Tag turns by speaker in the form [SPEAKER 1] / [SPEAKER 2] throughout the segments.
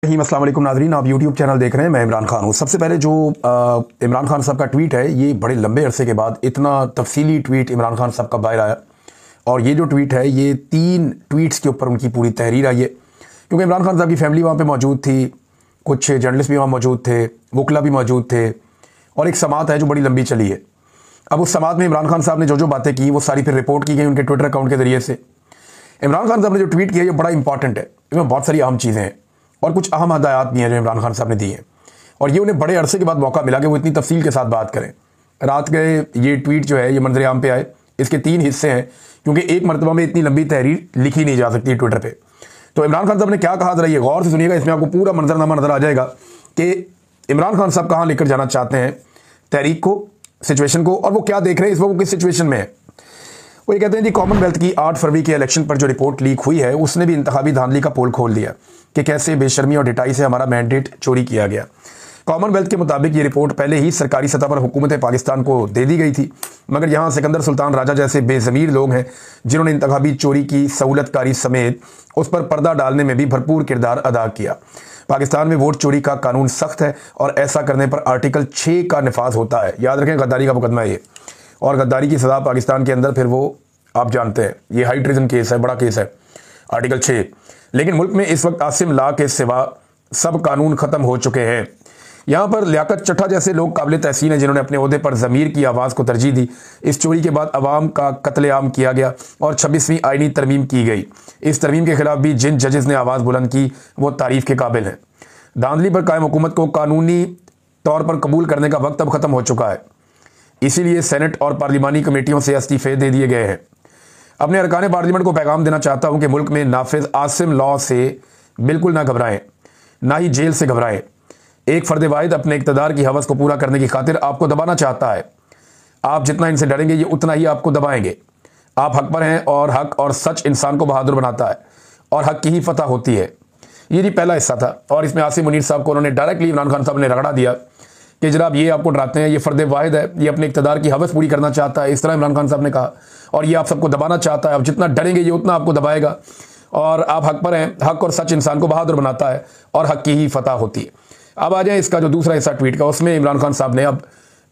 [SPEAKER 1] अस्सलाम वालेकुम नाज़रीन, आप यूट्यूब चैनल देख रहे हैं। मैं इमरान खान हूँ। सबसे पहले जो इमरान खान साहब का ट्वीट है, ये बड़े लंबे अरसे के बाद इतना तफसीली ट्वीट इमरान खान साहब का बाहर आया। और ये जो ट्वीट है, ये 3 ट्वीट्स के ऊपर उनकी पूरी तहरीर आई है, क्योंकि इमरान खान साहब की फैमिली वहाँ पर मौजूद थी, कुछ जर्नलिस्ट भी वहाँ मौजूद थे, वकला भी मौजूद थे, और एक समात है जो बड़ी लंबी चली है। अब उस समात में इमरान खान साहब ने जो बातें की वो सारी फिर रिपोर्ट की गई उनके ट्विटर अकाउंट के ज़रिए से। इमरान खान साहब ने जो ट्वीट किया ये बड़ा इंपॉर्टेंट है, इसमें बहुत सारी अहम चीज़ें हैं और कुछ अहम हदायत भी हैं जो इमरान खान साहब ने दी हैं, और ये उन्हें बड़े अरसे के बाद मौका मिला कि वो इतनी तफसील के साथ बात करें। रात के ये ट्वीट जो है ये मंजर आम पे आए। इसके 3 हिस्से हैं, क्योंकि एक मरतबा में इतनी लंबी तहरीर लिखी नहीं जा सकती ट्विटर पर। तो इमरान खान साहब ने क्या कहा, जरा ये गौर से सुनिएगा, इसमें आपको पूरा मंजरनामा नजर आ जाएगा कि इमरान खान साहब कहाँ लेकर जाना चाहते हैं तहरीक को, सिचुएशन को, और वो क्या देख रहे हैं इस वक्त, वो किस सिचुएशन में है। वो ये कहते हैं जी, कॉमनवेल्थ की 8 फरवरी के इलेक्शन पर जो रिपोर्ट लीक हुई है उसने भी इंतखाबी धांधली का पोल खोल दिया कि कैसे बेशर्मी और ढिठाई से हमारा मैंडेट चोरी किया गया। कॉमनवेल्थ के मुताबिक ये रिपोर्ट पहले ही सरकारी सतह पर हुकूमत पाकिस्तान को दे दी गई थी, मगर यहाँ सिकंदर सुल्तान राजा जैसे बेज़मीर लोग हैं जिन्होंने इंतखाबी चोरी की सहूलतकारी समेत उस पर पर्दा डालने में भी भरपूर किरदार अदा किया। पाकिस्तान में वोट चोरी का कानून सख्त है और ऐसा करने पर आर्टिकल 6 का निफाज होता है। याद रखें, गद्दारी का मुकदमा है ये, और गद्दारी की सज़ा पाकिस्तान के अंदर फिर वो आप जानते हैं, ये हाई ट्रीजन केस है, बड़ा केस है, आर्टिकल 6। लेकिन मुल्क में इस वक्त आसिम ला के सिवा सब कानून ख़त्म हो चुके हैं। यहाँ पर लियाकत चट्टा जैसे लोग काबिल तहसीन हैं जिन्होंने अपने ओहदे पर ज़मीर की आवाज़ को तरजीह दी। इस चोरी के बाद अवाम का कत्लेआम किया गया और 26वीं आइनी तरमीम की गई। इस तरमीम के खिलाफ भी जिन जजेस ने आवाज़ बुलंद की वो तारीफ़ के काबिल हैं। धांधली पर कायम हुकूमत को कानूनी तौर पर कबूल करने का वक्त अब ख़त्म हो चुका है, इसीलिए सेनेट और पार्लिमानी कमेटियों से इस्तीफे दे दिए गए हैं। अपने अरकान पार्लियामेंट को पैगाम देना चाहता हूं कि मुल्क में नाफिज आसिम लॉ से बिल्कुल ना घबराएं, ना ही जेल से घबराएं। एक फर्द वाहिद अपने इक़्तिदार की हवस को पूरा करने की खातिर आपको दबाना चाहता है। आप जितना इनसे डरेंगे ये उतना ही आपको दबाएंगे। आप हक पर हैं और हक और सच इंसान को बहादुर बनाता है और हक की ही फतह होती है। ये जी पहला हिस्सा था, और इसमें आसिम मुनीर साहब को उन्होंने डायरेक्टली इमरान खान साहब ने रगड़ा दिया कि जनाब ये आपको डराते हैं, ये फर्द वाहिद है, ये अपने इक़्तिदार की हवस पूरी करना चाहता है, इस तरह इमरान खान साहब ने कहा, और ये आप सबको दबाना चाहता है। आप जितना डरेंगे ये उतना आपको दबाएगा, और आप हक पर हैं, हक और सच इंसान को बहादुर बनाता है और हक की ही फतह होती है। अब आ जाए इसका जो दूसरा हिस्सा ट्वीट का, उसमें इमरान खान साहब ने अब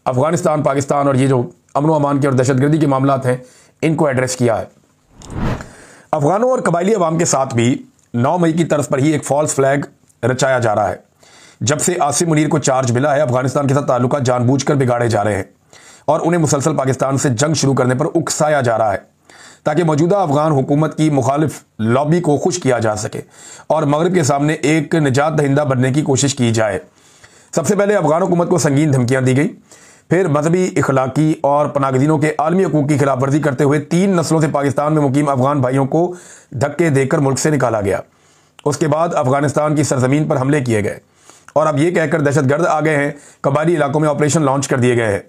[SPEAKER 1] अफगानिस्तान, पाकिस्तान और ये जो अमन अमान के और दहशतगर्दी के मामला हैं इनको एड्रेस किया है। अफगानों और कबायली अवाम के साथ भी 9 मई की तरफ पर ही एक फॉल्स फ्लैग रचाया जा रहा है। जब से आसिम मुनीर को चार्ज मिला है, अफगानिस्तान के साथ ताल्लुकात जानबूझकर बिगाड़े जा रहे हैं और उन्हें मुसलसल पाकिस्तान से जंग शुरू करने पर उकसाया जा रहा है ताकि मौजूदा अफगान हुकूमत की मुखालिफ लॉबी को खुश किया जा सके और मगरब के सामने एक निजात दहिंदा बनने की कोशिश की जाए। सबसे पहले अफगान हुकूमत को संगीन धमकियां दी गई, फिर मजहबी, इखलाकी और पनागजीनों के आलमी हकूक की खिलाफ वर्जी करते हुए 3 नस्लों से पाकिस्तान में मुकीम अफगान भाइयों को धक्के देकर मुल्क से निकाला गया। उसके बाद अफगानिस्तान की सरजमीन पर हमले किए गए और अब यह कहकर दहशतगर्द आ गए हैं, कबायली इलाकों में ऑपरेशन लॉन्च कर दिए गए हैं।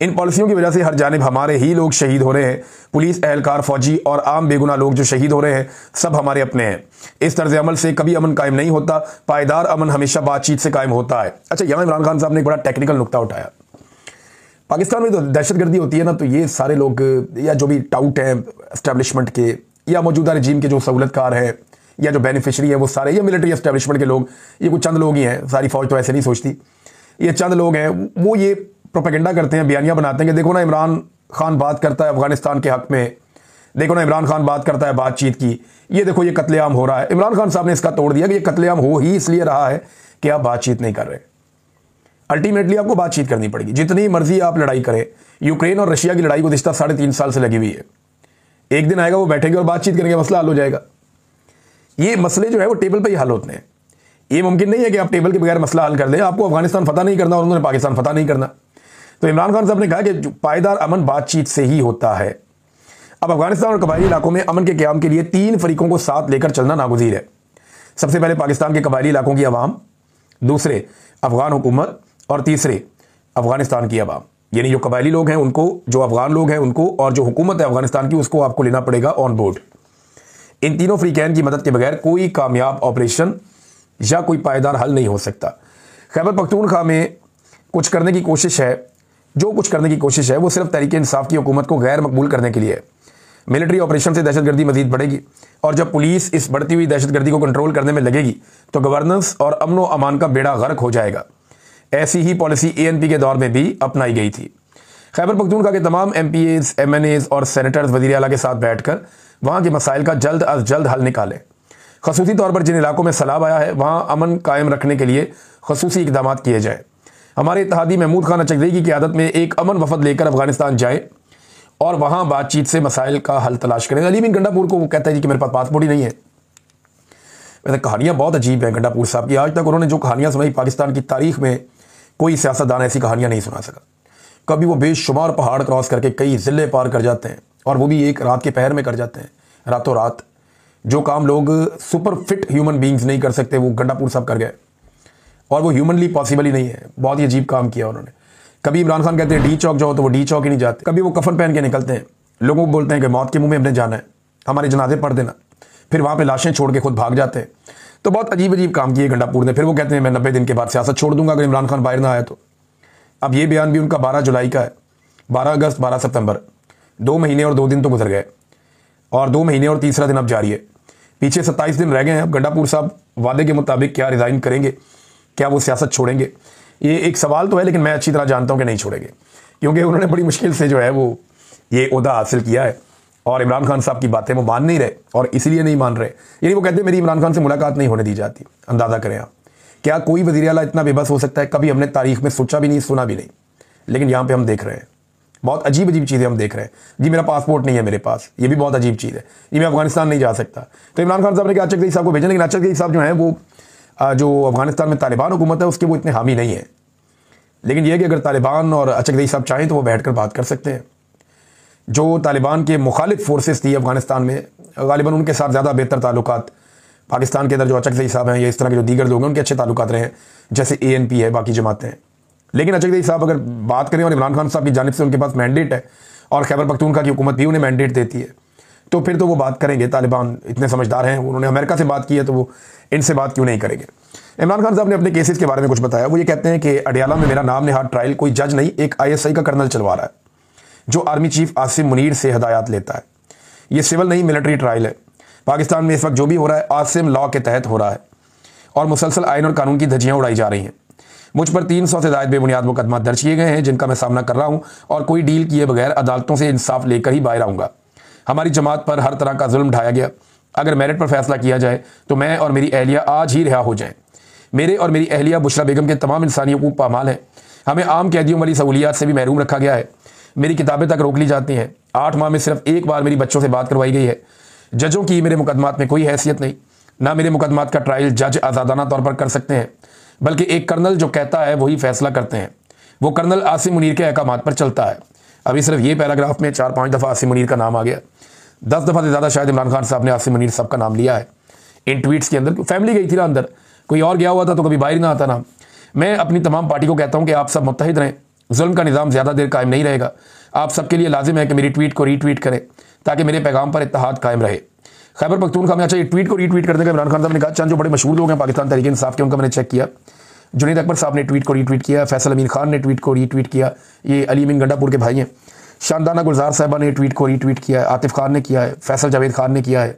[SPEAKER 1] इन पॉलिसियों की वजह से हर जानिब हमारे ही लोग शहीद हो रहे हैं। पुलिस एहलकार, फौजी और आम बेगुनाह लोग जो शहीद हो रहे हैं सब हमारे अपने हैं। इस तर्ज अमल से कभी अमन कायम नहीं होता, पायदार अमन हमेशा बातचीत से कायम होता है। अच्छा, यहाँ इमरान खान साहब ने एक बड़ा टेक्निकल नुकता उठाया। पाकिस्तान में तो दहशतगर्दी होती है ना, तो ये सारे लोग या जो भी टाउट हैं एस्टेब्लिशमेंट के या मौजूदा रजीम के जो सहूलतकार हैं या जो बेनिफिशरी है वो सारे ये मिलिट्री एस्टेब्लिशमेंट के लोग, ये कुछ चंद लोग ही हैं, सारी फौज तो ऐसे नहीं सोचती, ये चंद लोग हैं। वो ये प्रोपेगेंडा करते हैं, बयानियां बनाते हैं कि देखो ना इमरान खान बात करता है अफगानिस्तान के हक में, देखो ना इमरान खान बात करता है बातचीत की, ये देखो ये कत्लेआम हो रहा है। इमरान खान साहब ने इसका तोड़ दिया कि ये कत्लेआम हो ही इसलिए रहा है कि आप बातचीत नहीं कर रहे। अल्टीमेटली आपको बातचीत करनी पड़ेगी, जितनी मर्जी आप लड़ाई करें। यूक्रेन और रशिया की लड़ाई गुज़िश्ता 3.5 साल से लगी हुई है। एक दिन आएगा वो बैठेंगे और बातचीत करेंगे, मसला हल हो जाएगा। ये मसले जो है वो टेबल पर ही हल होते हैं। ये मुमकिन नहीं है कि आप टेबल के बगैर मसला हल कर दें। आपको अफगानिस्तान फतह नहीं करना और उन्होंने पाकिस्तान फतह नहीं करना। तो इमरान खान साहब ने कहा कि पायदार अमन बातचीत से ही होता है। अब अफगानिस्तान और कबायली इलाकों में अमन के क़याम के लिए 3 फरीकों को साथ लेकर चलना नागुज़ीर है। सबसे पहले पाकिस्तान के कबायली इलाकों की आवाम, दूसरे अफगान हुकूमत और तीसरे अफगानिस्तान की आवाम। यानी जो कबायली लोग हैं उनको, जो अफगान लोग हैं उनको, और जो हुकूमत है अफगानिस्तान की उसको आपको लेना पड़ेगा ऑन बोर्ड। इन तीनों फ्रीकैन की मदद के बगैर कोई कामयाब ऑपरेशन या कोई पायदार हल नहीं हो सकता। खैबर पख्तूनख्वा में कुछ करने की कोशिश है, जो कुछ करने की कोशिश है वो सिर्फ तहरीक इंसाफ की हुकूमत को गैर मकबूल करने के लिए है। मिलिट्री ऑपरेशन से दहशतगर्दी मजीद बढ़ेगी और जब पुलिस इस बढ़ती हुई दहशतगर्दी को कंट्रोल करने में लगेगी तो गवर्नेंस और अमन व अमान का बेड़ा गर्क हो जाएगा। ऐसी ही पॉलिसी ANP के दौर में भी अपनाई गई थी। खैबर पख्तूनख्वा के तमाम MPAs, MNAs और सेनेटर्स वज़ीर आला के साथ बैठकर वहाँ के मसाइल का जल्द अज जल्द हल निकालें। खसूसी तौर पर जिन इलाकों में सैलाब आया है वहाँ अमन कायम रखने के लिए खसूसी इक़दाम किए जाएँ। हमारे इत्तेहादी महमूद खान अचकज़ई की क़यादत में एक अमन वफद लेकर अफगानिस्तान जाए और वहाँ बातचीत से मसाइल का हल तलाश करें। अली बिन गंडापुर को वो कहता है जी कि मेरे पास पासपोर्ट ही नहीं है। वैसे कहानियाँ बहुत अजीब हैं गंडापुर साहब की। आज तक उन्होंने जो कहानियाँ सुनाई पाकिस्तान की तारीख में कोई सियासतदान ऐसी कहानियाँ नहीं सुना सका। कभी वो बेशुमार पहाड़ क्रॉस करके कई ज़िले पार कर जाते हैं और वो भी एक रात के पहर में कर जाते हैं, रातों रात। जो काम लोग सुपर फिट ह्यूमन बींग्स नहीं कर सकते वो गंडापुर साहब कर गए और वो ह्यूमनली पॉसिबल ही नहीं है। बहुत ही अजीब काम किया उन्होंने। कभी इमरान खान कहते हैं डी चौक जाओ तो वो डी चौक ही नहीं जाते। कभी वो कफन पहन के निकलते हैं, लोगों को बोलते हैं कि मौत के मुंह में हमने जाना है, हमारे जनाजे पढ़ देना, फिर वहाँ पे लाशें छोड़ के खुद भाग जाते हैं। तो बहुत अजीब अजीब काम किए गंडापुर ने। फिर वो कहते हैं मैं 90 दिन के बाद सियासत छोड़ दूंगा अगर इमरान खान बाहर ना आया तो। अब ये बयान भी उनका 12 जुलाई का है। 12 अगस्त 12 सितंबर 2 महीने और 2 दिन तो गुजर गए और 2 महीने और तीसरा दिन अब जारी है। पीछे 27 दिन रह गए हैं। अब गंडापुर साहब वादे के मुताबिक क्या रिज़ाइन करेंगे, क्या वो सियासत छोड़ेंगे, ये एक सवाल तो है, लेकिन मैं अच्छी तरह जानता हूं कि नहीं छोड़ेंगे क्योंकि उन्होंने बड़ी मुश्किल से जो है वो ये ओहदा हासिल किया है और इमरान खान साहब की बातें वो मान नहीं रहे और इसीलिए नहीं मान रहे। यानी वो कहते हैं मेरी इमरान खान से मुलाकात नहीं होने दी जाती। अंदाज़ा करें आप, क्या कोई वज़ीर आला इतना बेबस हो सकता है? कभी हमने तारीख में सोचा भी नहीं, सुना भी नहीं, लेकिन यहाँ पर हम देख रहे हैं बहुत अजीब अजीब चीज़ें हम देख रहे हैं। जी मेरा पासपोर्ट नहीं है मेरे पास, ये भी बहुत अजीब चीज़ है। जी मैं अफगानिस्तान नहीं जा सकता। तो इमरान खान साहब ने कहा अचकज़ई साहब को भेजें, लेकिन अचकज़ई साहब जो है वो जो अफगानिस्तान में तालिबान हुकूमत है उसके वो इतने हामी नहीं है। लेकिन यह कि अगर तालिबान और अचकज़ई साहब चाहें तो वो बैठकर बात कर सकते हैं। जो तालिबान के मुखालिफ फोर्सेस थी अफगानिस्तान में, गालिबन उनके साथ ज़्यादा बेहतर ताल्लुकात पाकिस्तान के अंदर जो अचकज़ई साहब हैं या इस तरह के जो दीगर लोग हैं उनके अच्छे ताल्लुकात रहे हैं, जैसे ANP है, बाकी जमातें हैं। लेकिन अचकज़ई साहब अगर बात करें और इमरान खान साहब की जानिब से उनके पास मैंडेट है और खैबर पख्तूनख्वा की हुकूमत भी उन्हें मैंडेट देती है, तो फिर तो वो बात करेंगे। तालिबान इतने समझदार हैं, उन्होंने अमेरिका से बात की है तो वो इनसे बात क्यों नहीं करेंगे। इमरान खान साहब ने अपने केसेस के बारे में कुछ बताया। वो ये कहते हैं कि अडियाला में मेरा नाम नेहाद ट्रायल कोई जज नहीं, एक ISI का कर्नल चलवा रहा है जो आर्मी चीफ आसिम मुनीर से हदायत लेता है। ये सिविल नहीं मिलिट्री ट्रायल है। पाकिस्तान में इस वक्त जो भी हो रहा है आसिम लॉ के तहत हो रहा है और मुसलसल आइन और कानून की धज्जियाँ उड़ाई जा रही हैं। मुझ पर 300 से ज़ायद बेबुनियाद मुकदमा दर्ज किए गए हैं जिनका मैं सामना कर रहा हूँ और कोई डील किए बगैर अदालतों से इंसाफ लेकर ही बाहर आऊँगा। हमारी जमात पर हर तरह का जुल्म ढाया गया। अगर मेरिट पर फैसला किया जाए तो मैं और मेरी अहलिया आज ही रिहा हो जाएं। मेरे और मेरी अहलिया बुशरा बेगम के तमाम इंसानी हकूक़ पामाल हैं। हमें आम कैदियों वाली सहूलियात से भी महरूम रखा गया है। मेरी किताबें तक रोक ली जाती हैं। 8 माह में सिर्फ एक बार मेरी बच्चों से बात करवाई गई है। जजों की मेरे मुकदमात में कोई हैसियत नहीं, ना मेरे मुकदमात का ट्रायल जज आज़ादाना तौर पर कर सकते हैं, बल्कि एक कर्नल जो कहता है वही फैसला करते हैं। वो कर्नल आसिम मुनीर के अहकामात पर चलता है। अभी सिर्फ ये पैराग्राफ में 4-5 दफ़ा आसिम मुनीर का नाम आ गया। 10 दफ़ा से ज़्यादा शायद इमरान खान साहब ने आसिम मुनीर साहब का नाम लिया है इन ट्वीट्स के अंदर। फैमिली गई थी ना अंदर, कोई और गया हुआ था तो कभी बाहर ही ना आता नाम। मैं अपनी तमाम पार्टी को कहता हूँ कि आप सब मुत्तहिद रहें। जुल्म का निज़ाम ज़्यादा देर कायम नहीं रहेगा। आप सबके लिए लाजिम है कि मेरी ट्वीट को रीट्वीट करें ताकि मेरे पैगाम पर इत्तेहाद कायम रहे। खैबर पख्तूनख्वा में अच्छा ये ट्वीट को रीट्वीट करने का इमरान खान साहब ने कहा। चंद जो बड़े मशहूर लोग हैं पाकिस्तान तहरीक इंसाफ के, उनका मैंने चेक किया। जुनैद अकबर साहब ने ट्वीट को रीट्वीट किया, फैसल अमीन खान ने ट्वीट को रीट्वीट किया, ये अली अमीन गंडापुर के भाई हैं। शानदाना गुलजार साहबा ने ट्वीट को रीट्वीट किया है, आतिफ खान ने किया है, फैसल जावेद खान ने किया है,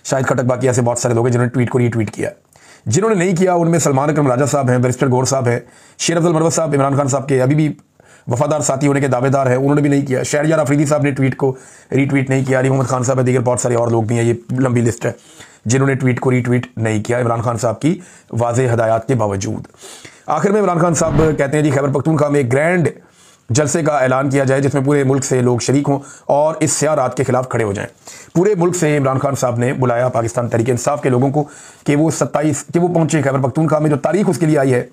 [SPEAKER 1] शाहिद खटक, बाकी ऐसे बहुत सारे लोग हैं जिन्होंने ट्वीट को रीट्वीट किया। जिन्होंने नहीं किया उनमें सलमान अकरम राजा साहब हैं, बैरिस्टर गौर साहब हैं, शेर अफजल मरवत साहब इमरान खान साहब के अभी भी वफादार साथी होने के दावेदार हैं, उन्होंने भी नहीं किया। शहरयार अफरीदी साहब ने ट्वीट को रीट्वीट नहीं किया। अली मोहम्मद खान साहब है, दीगर बहुत सारे और लोग भी हैं, ये लंबी लिस्ट है जिन्होंने ट्वीट को रीट्वीट नहीं किया इमरान खान साहब की वाज़ेह हदायत के बावजूद। आखिर में इमरान खान साहब कहते हैं जी खैबर पख्तूनख्वा में एक ग्रैंड जलसे का ऐलान किया जाए जिसमें पूरे मुल्क से लोग शरीक हों और इस स्याह रात के खिलाफ खड़े हो जाएं। पूरे मुल्क से इमरान खान साहब ने बुलाया पाकिस्तान तहरीक इंसाफ के लोगों को कि वो 27 कि वो पहुंचे खैबर पख्तूनख्वा में। जो तारीख उसके लिए आई है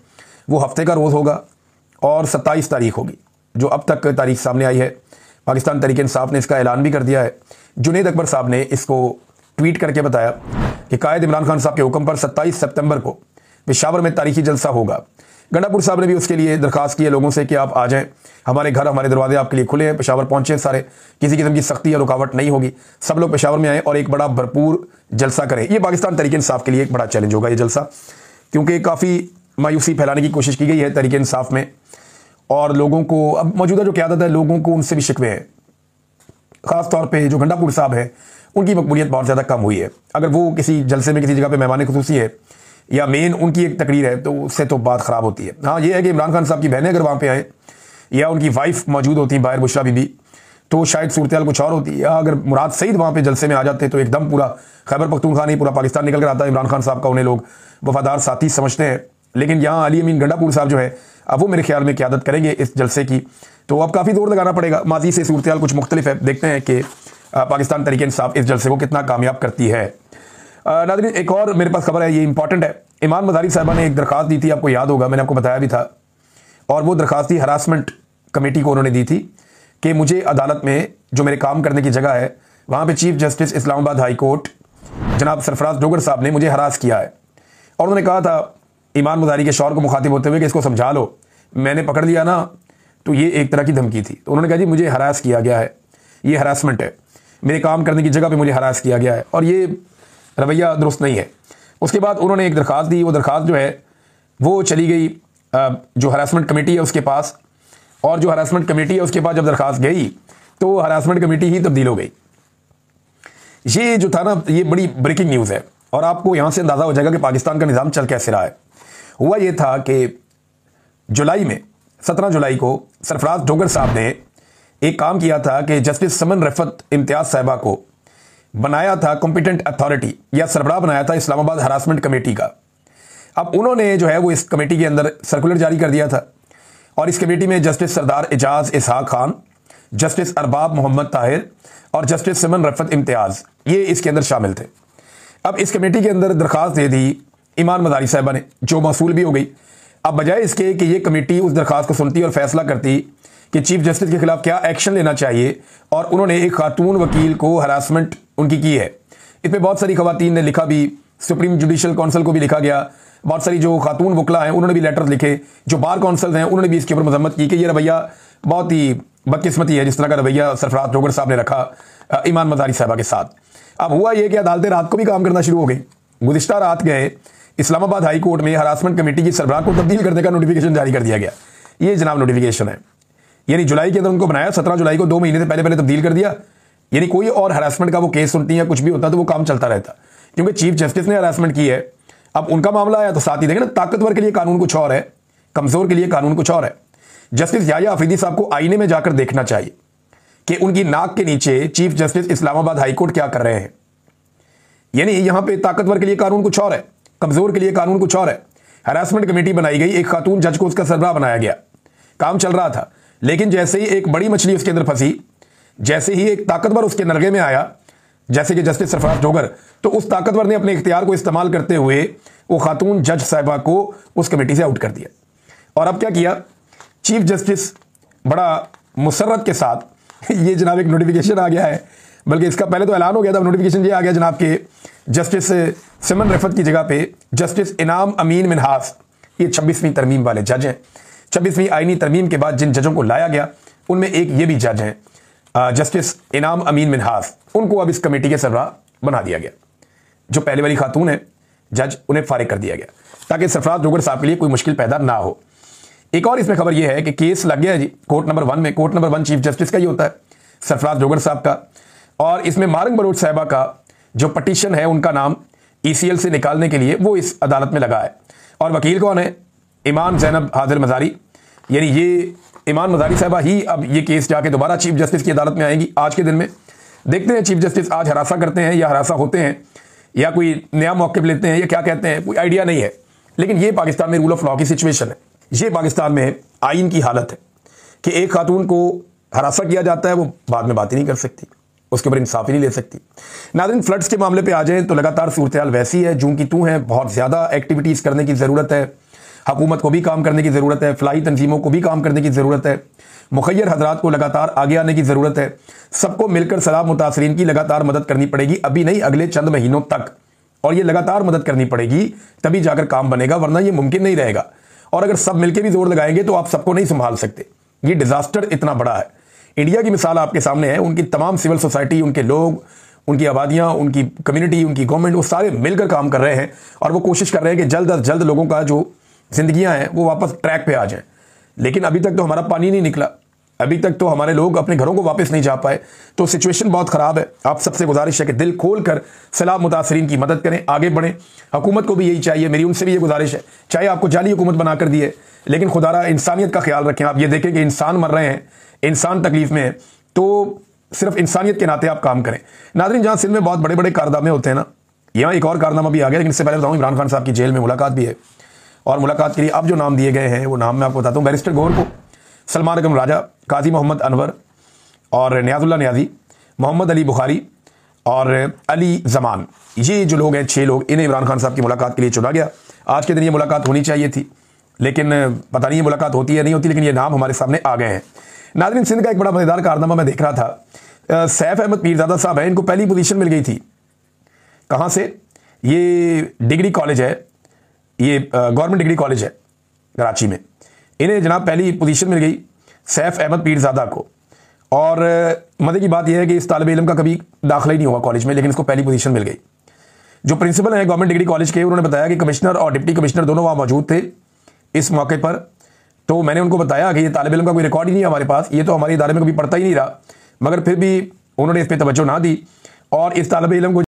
[SPEAKER 1] वो हफ्ते का रोज़ होगा और 27 तारीख होगी जो अब तक तारीख सामने आई है। पाकिस्तान तहरीक इंसाफ ने इसका ऐलान भी कर दिया है। जुनैद अकबर साहब ने इसको ट्वीट करके बताया कि कायद इमरान खान साहब के हुक्म पर 27 सितंबर को पेशावर में तारीखी जलसा होगा। गंडापुर साहब ने भी उसके लिए दरख्वास्त की है लोगों से कि आप आ जाएं, हमारे घर हमारे दरवाजे आपके लिए खुले हैं, पेशावर पहुंचे सारे, किसी किस्म की सख्ती या रुकावट नहीं होगी, सब लोग पेशावर में आएँ और एक बड़ा भरपूर जलसा करें। ये पाकिस्तान तहरीक इंसाफ के लिए एक बड़ा चैलेंज होगा ये जलसा, क्योंकि काफ़ी मायूसी फैलाने की कोशिश की गई है तहरीक इंसाफ में और लोगों को अब मौजूदा जो क़यादत है लोगों को उनसे भी शिकवे हैं। ख़ासतौर पे जो गंडापुर साहब है उनकी मकबूलियत बहुत ज़्यादा कम हुई है। अगर वो किसी जलसे में किसी जगह पे मेहमान खुसूसी है या मेन उनकी एक तकरीर है तो उससे तो बात ख़राब होती है। हाँ, ये है कि इमरान खान साहब की बहनें अगर वहाँ पे आए या उनकी वाइफ मौजूद होती बाहर बुशरा बीबी तो शायद सूरत कुछ और होती, या अगर मुराद सईद वहाँ पे जलसे में आ जाते तो एकदम पूरा खैबर पख्तूनख्वा नहीं पूरा पाकिस्तान निकल कर आता। इमरान खान साहब का उन्हें लोग वफादार साथी समझते हैं, लेकिन यहाँ अली अमीन गंडापुर साहब जो है अब वो मेरे ख्याल में क़यादत करेंगे इस जलसे की, तो अब काफ़ी जोर लगाना पड़ेगा। माजी से सूरत कुछ मुख्तलिफ है, देखते हैं कि पाकिस्तान तहरीक इंसाफ इस जलसे को कितना कामयाब करती है। नाज़रीन, एक और मेरे पास खबर है, ये इंपॉर्टेंट है। ईमान मज़ारी साहबा ने एक दरख्वास्त दी थी, आपको याद होगा, मैंने आपको बताया भी था, और वो दरख्वास्त थी हरासमेंट कमेटी को उन्होंने दी थी कि मुझे अदालत में जो मेरे काम करने की जगह है वहाँ पे chief justice Islamabad high court जनाब सरफराज डोगर साहब ने मुझे हरास किया है। और उन्होंने कहा था ईमान मज़ारी के शौहर को मुखातिब होते हुए कि इसको समझा लो, मैंने पकड़ लिया ना तो ये एक तरह की धमकी थी। तो उन्होंने कहा जी मुझे हरास किया गया है, ये हरासमेंट है, मेरे काम करने की जगह पे मुझे हरास किया गया है और ये रवैया दुरुस्त नहीं है। उसके बाद उन्होंने एक दरख्वास्त दी, वो दरख्वास्त जो है वो चली गई जो हरासमेंट कमेटी है उसके पास, और जो हरासमेंट कमेटी है उसके पास जब दरख्वास्त गई तो हरासमेंट कमेटी ही तब्दील हो गई। ये जो था ना, ये बड़ी ब्रेकिंग न्यूज़ है और आपको यहाँ से अंदाज़ा हो जाएगा कि पाकिस्तान का निज़ाम चल कैसे रहा है। हुआ ये था कि जुलाई में 17 जुलाई को सरफराज डोगर साहब ने एक काम किया था कि जस्टिस समन रफत इम्तियाज़ साहिबा को बनाया था कॉम्पिटेंट अथॉरिटी या सरबराह बनाया था इस्लामाबाद हरासमेंट कमेटी का। अब उन्होंने जो है वो इस कमेटी के अंदर सर्कुलर जारी कर दिया था और इस कमेटी में जस्टिस सरदार एजाज इसहाक खान, जस्टिस अरबाब मोहम्मद ताहिर और जस्टिस समन रफत इम्तियाज़, ये इसके अंदर शामिल थे। अब इस कमेटी के अंदर दरख्वास्त दे दी ईमान मज़ारी साहिबा ने, जो मौसूल भी हो गई। अब बजाय इसके कि ये कमेटी उस दरख्वास्त को सुनती और फैसला करती कि चीफ जस्टिस के खिलाफ क्या एक्शन लेना चाहिए, और उन्होंने एक खातून वकील को हरासमेंट उनकी की है। इस पर बहुत सारी खवातीन ने लिखा भी, सुप्रीम जुडिशल काउंसिल को भी लिखा गया, बहुत सारी जो खातून वकला हैं उन्होंने भी लेटर्स लिखे, जो बार काउंसिल हैं उन्होंने भी इसके ऊपर मजम्मत की कि ये रवैया बहुत ही बदकिस्मती है जिस तरह का रवैया सरफराज डोगर साहब ने रखा ईमान मज़ारी साहबा के साथ। अब हुआ ये कि अदालतें रात को भी काम करना शुरू हो गई। गुज़िश्ता रात गए इस्लामाबाद हाई कोर्ट में हरासमेंट कमेटी की सरबराह को तब्दील करने का नोटिफिकेशन जारी कर दिया गया। ये जनाब नोटिफिकेशन है, यानी जुलाई के अंदर उनको बनाया, 17 जुलाई को 2 महीने से पहले तब्दील कर दिया। यानी कोई और हरासमेंट का वो केस सुनती है, कुछ भी होता तो वो काम चलता रहता, क्योंकि चीफ जस्टिस ने हरासमेंट की है। अब उनका मामला आया तो साथ ही देखें ना, ताकतवर के लिए कानून कुछ और है, कमजोर के लिए कानून कुछ और है। जस्टिस याह्या अफरीदी साहब को आईने में जाकर देखना चाहिए कि उनकी नाक के नीचे chief justice Islamabad high court क्या कर रहे हैं। यानी यहां पे ताकतवर के लिए कानून कुछ और है, कमजोर के लिए कानून कुछ और है। हरासमेंट कमेटी बनाई गई, एक खातून जज को उसका सरबराह बनाया गया, काम चल रहा था, लेकिन जैसे ही एक बड़ी मछली उसके अंदर फंसी, जैसे ही एक ताकतवर उसके नरगे में आया, जैसे कि जस्टिस सरफराज डोगर, तो उस ताकतवर ने अपने इख्तियार को इस्तेमाल करते हुए वो खातून जज साहिबा को उस कमेटी से आउट कर दिया। और अब क्या किया, चीफ जस्टिस बड़ा मुसर्रत के साथ ये जनाब एक नोटिफिकेशन आ गया है, बल्कि इसका पहले तो ऐलान हो गया था, नोटिफिकेशन ये आ गया जनाब के जस्टिस सिमन रफत की जगह पे जस्टिस इनाम अमीन मिनहास, ये 26वीं तरमीम वाले जज हैं। 26वीं आईनी तरमीम के बाद जिन जजों को लाया गया उनमें एक ये भी जज हैं जस्टिस इनाम अमीन मिनहास, उनको अब इस कमेटी के सरबराह बना दिया गया। जो पहले वाली खातून है जज, उन्हें फारिग कर दिया गया ताकि सरफराज डोगर साहब के लिए कोई मुश्किल पैदा ना हो। एक और इसमें खबर यह है कि केस लग गया है जी कोर्ट नंबर 1 में। कोर्ट नंबर 1 चीफ जस्टिस का ही होता है, सरफराज डोगर साहब का, और इसमें मारंग बलोच साहिबा का जो पटिशन है उनका नाम ECL से निकालने के लिए वो इस अदालत में लगा है। और वकील कौन है, ईमान ज़ैनब हाजिर मज़ारी, यानी ये ईमान मज़ारी साहिबा ही अब ये केस जाके दोबारा चीफ जस्टिस की अदालत में आएंगी आज के दिन में। देखते हैं चीफ जस्टिस आज हरासा करते हैं या हरासा होते हैं या कोई नया मौक़िफ़ लेते हैं या क्या कहते हैं, कोई आइडिया नहीं है। लेकिन ये पाकिस्तान में रूल ऑफ लॉ की सिचुएशन है, ये पाकिस्तान में आइन की हालत है कि एक खातून को हरासा किया जाता है, वो बाद में बात ही नहीं कर सकती, उसके ऊपर इंसाफ ही नहीं ले सकती। नाज़रीन, फ्लड्स के मामले पे आ जाएं तो लगातार सूरत हाल वैसी है जूं की तू है, बहुत ज़्यादा एक्टिविटीज़ करने की ज़रूरत है, हुकूमत को भी काम करने की ज़रूरत है, फलाही तंजीमों को भी काम करने की ज़रूरत है, मुखय्यर हजरात को लगातार आगे आने की ज़रूरत है, सबको मिलकर सलाह मुतासरीन की लगातार मदद करनी पड़ेगी, अभी नहीं अगले चंद महीनों तक, और ये लगातार मदद करनी पड़ेगी तभी जाकर काम बनेगा, वरना ये मुमकिन नहीं रहेगा। और अगर सब मिलकर भी जोर लगाएंगे तो आप सबको नहीं संभाल सकते, ये डिजास्टर इतना बड़ा है। इंडिया की मिसाल आपके सामने है, उनकी तमाम सिविल सोसाइटी, उनके लोग, उनकी आबादियां, उनकी कम्युनिटी, उनकी गवर्नमेंट, वो सारे मिलकर काम कर रहे हैं और वो कोशिश कर रहे हैं कि जल्द अज जल्द लोगों का जो जिंदगियां हैं वो वापस ट्रैक पे आ जाएं। लेकिन अभी तक तो हमारा पानी नहीं निकला, अभी तक तो हमारे लोग अपने घरों को वापस नहीं जा पाए। तो सिचुएशन बहुत ख़राब है। आप सबसे गुजारिश है कि दिल खोल कर सैलाब मुतासरीन की मदद करें, आगे बढ़ें। हुकूमत को भी यही चाहिए, मेरी उनसे भी ये गुजारिश है, चाहे आपको जाली हुकूमत बना कर दी है, लेकिन खुदारा इंसानियत का ख्याल रखें। आप ये देखें कि इंसान मर रहे हैं, इंसान तकलीफ में है, तो सिर्फ इंसानियत के नाते आप काम करें। नाज़रीन, जहाँ सिंध में बहुत बड़े बड़े कारनामे होते हैं ना, यहाँ एक और कारनामा भी आ गया, लेकिन इससे पहले बताऊँ इमरान खान साहब की जेल में मुलाकात भी है। और मुलाकात के लिए अब जो नाम दिए गए हैं वो नाम मैं आपको बताता हूँ। बैरिस्टर गौहर को, सलमान अकरम राजा, काजी मोहम्मद अनवर और नियाजुल्लाह नियाजी, मोहम्मद अली बुखारी और अली जमान, ये जो लोग हैं 6 लोग, इन्हें इमरान खान साहब की मुलाकात के लिए चुना गया। आज के दिन ये मुलाकात होनी चाहिए थी, लेकिन पता नहीं ये मुलाकात होती है नहीं होती, लेकिन ये नाम हमारे सामने आ गए हैं। नाज़रीन, सिंध का एक बड़ा मज़ेदार कारनामा मैं देख रहा था। सैफ अहमद पीरज़ादा साहब हैं, इनको पहली पोजीशन मिल गई थी। कहाँ से? ये डिग्री कॉलेज है, ये गवर्नमेंट डिग्री कॉलेज है कराची में। इन्हें जनाब पहली पोजीशन मिल गई सैफ अहमद पीरज़ादा को। और मज़े की बात यह है कि इस तालिब इल्म का कभी दाखिला ही नहीं हुआ कॉलेज में, लेकिन इसको पहली पोजीशन मिल गई। जो प्रिंसिपल हैं गवर्नमेंट डिग्री कॉलेज के, उन्होंने बताया कि कमिश्नर और डिप्टी कमिश्नर दोनों वहाँ मौजूद थे इस मौके पर। तो मैंने उनको बताया कि ये तालिब इल्म का कोई रिकॉर्ड ही नहीं है हमारे पास, ये तो हमारे इदारे में कभी पढ़ता ही नहीं रहा, मगर फिर भी उन्होंने इस पर तवज्जो ना दी और इस तालिब इल्म को